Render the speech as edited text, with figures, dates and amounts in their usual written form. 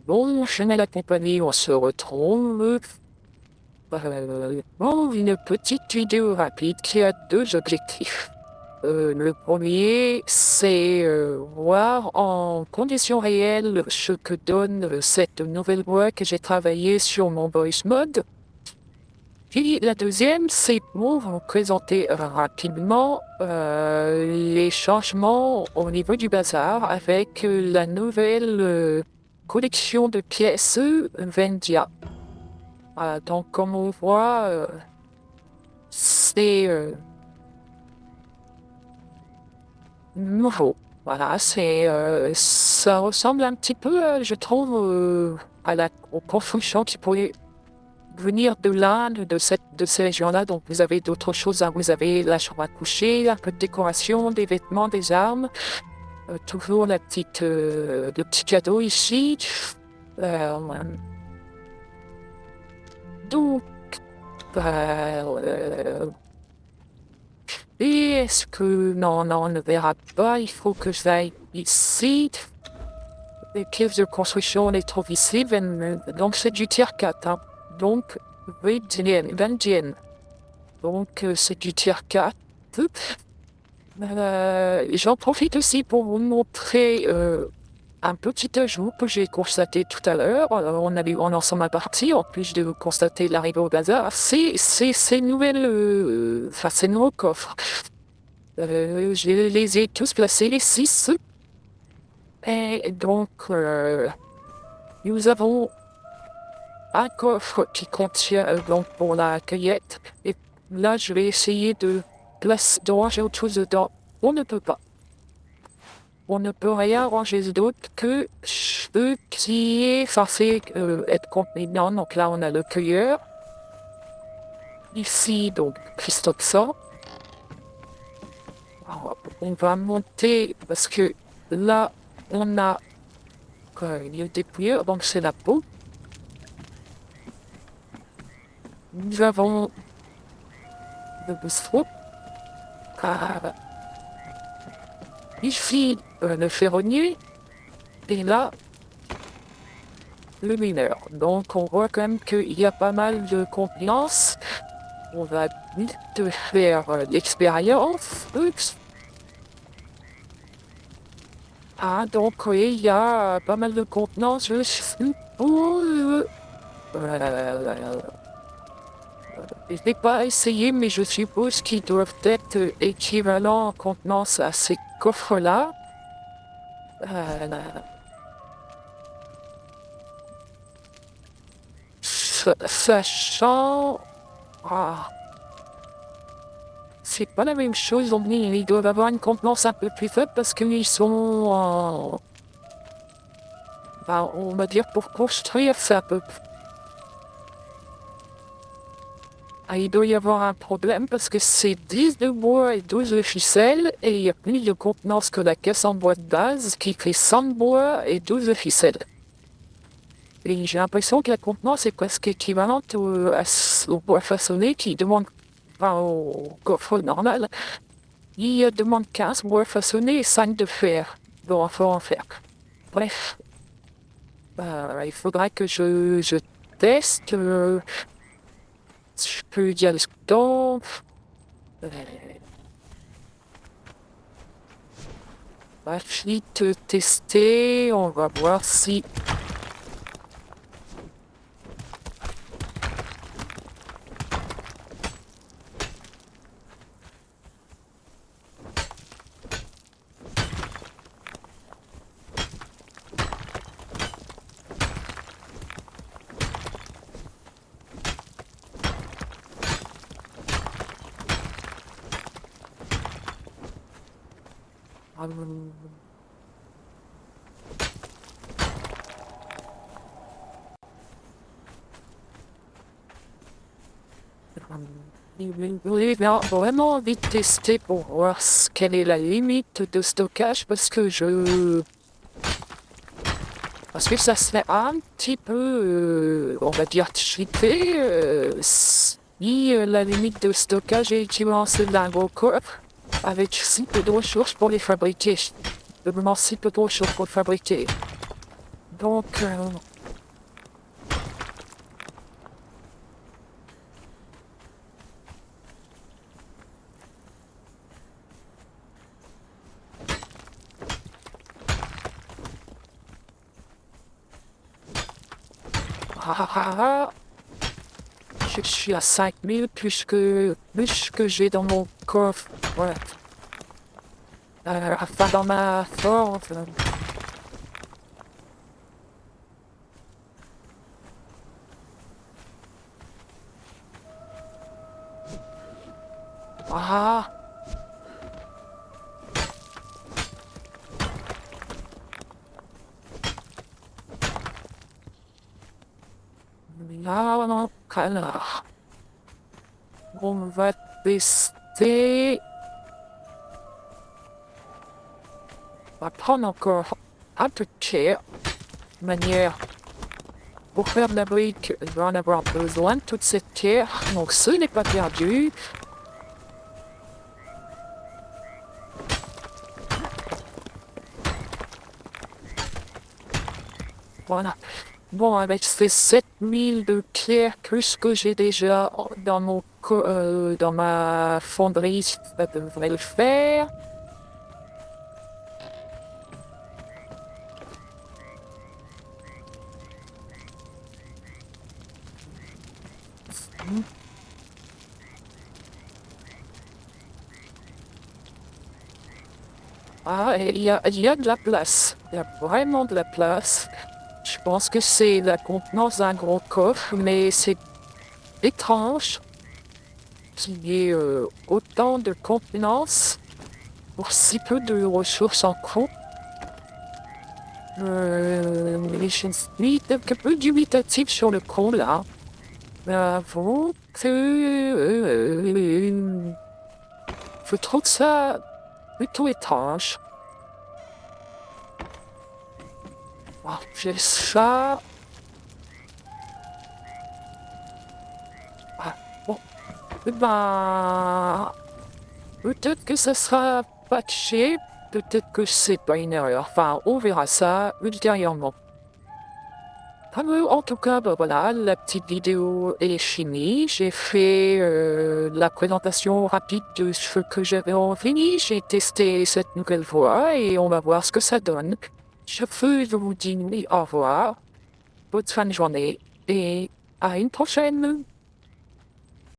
Bon, chaîne à la compagnie, on se retrouve pour une petite vidéo rapide qui a deux objectifs. Le premier, c'est voir en conditions réelles ce que donne cette nouvelle voix que j'ai travaillée sur mon voice mode. Puis la deuxième, c'est pour vous présenter rapidement les changements au niveau du bazar avec la nouvelle collection de pièces Vendia. Donc comme on voit, c'est nouveau. Voilà, ça ressemble un petit peu, je trouve, aux constructions qui pourraient venir de l'Inde, de ces régions-là. Donc vous avez d'autres choses, hein. Vous avez la chambre à coucher, un peu de décoration, des vêtements, des armes. Toujours le petit cadeau ici. Euh, donc, et est-ce que... Non, on ne verra pas. Il faut que j'aille ici. Les pièces de construction, on les trouve ici. Donc, c'est du tier 4. Hein. Donc, 20. Donc, c'est du tier 4. J'en profite aussi pour vous montrer un petit ajout que j'ai constaté tout à l'heure. On en sommes à partir, en plus de constater l'arrivée au bazar. C'est ces nouvelles... ces nouveaux coffres. Je les ai tous placés, les 6. Et donc, nous avons un coffre qui contient donc pour la cueillette. Et là, je vais essayer de ranger autre chose dedans. On ne peut pas. On ne peut rien ranger d'autre que ce qui est censé être contenu dedans. Donc là, on a le cueilleur. Ici, donc, Christophe. On va monter parce que là, on a le dépouilleur, donc c'est la peau. Nous avons le bistrot. Ici, le ferronnier. Et là, le mineur. Donc, on voit quand même qu'il y a pas mal de confiance. On va vite faire l'expérience. Oups. Ah, donc oui, il y a pas mal de contenance. Je n'ai pas essayé, mais je suppose qu'ils doivent être équivalents en contenance à ces coffres-là. Sachant... Ah, c'est pas la même chose, donc ils doivent avoir une contenance un peu plus faible parce qu'ils sont... on va dire pour construire ça peut... il doit y avoir un problème parce que c'est 10 de bois et 12 de ficelle et il y a plus de contenance que la caisse en bois de base qui fait 100 de bois et 12 de ficelle. Et j'ai l'impression que la contenance est presque équivalente au bois façonné qui demande, au coffre normal, il demande 15 bois façonnés et 5 de fer. Bon, il faut en faire. Bref, il faudra que je teste. Je peux dire le temps. Va vite tester. On va voir si... J'ai vraiment envie de tester pour voir quelle est la limite de stockage parce que ça serait un petit peu, on va dire, trippé si la limite de stockage est équivalente à d'un gros coffre avec si peu de ressources pour les fabriquer. Vraiment si peu de ressources pour le fabriquer. Donc, Je suis à 5000 plus que j'ai dans mon coffre. Ouais. Enfin, dans ma force. Ah. Là, non, alors. On va tester. On va prendre encore un peu de terre. De manière. Pour faire de la brique, on va en avoir besoin de toute cette terre. Donc ce n'est pas perdu. Voilà. Bon, avec ces 7000 de pierres plus que j'ai déjà dans dans ma fonderie, ça devrait le faire. Ah, et il y a de la place. Il y a vraiment de la place. Je pense que c'est la contenance d'un gros coffre, mais c'est étrange qu'il y ait autant de contenance pour si peu de ressources en cours. Je suis un peu dubitatif sur le coup là. J'avoue que je trouve ça plutôt étrange. Ah, j'ai ça. Ah, bon. Ben, peut-être que ça sera patché, peut-être que c'est pas une erreur. Enfin, on verra ça ultérieurement. En tout cas, ben voilà, la petite vidéo est finie. J'ai fait la présentation rapide de ce que j'avais envie. J'ai testé cette nouvelle voie et on va voir ce que ça donne. Je vous dis au revoir, bonne fin de journée et à une prochaine.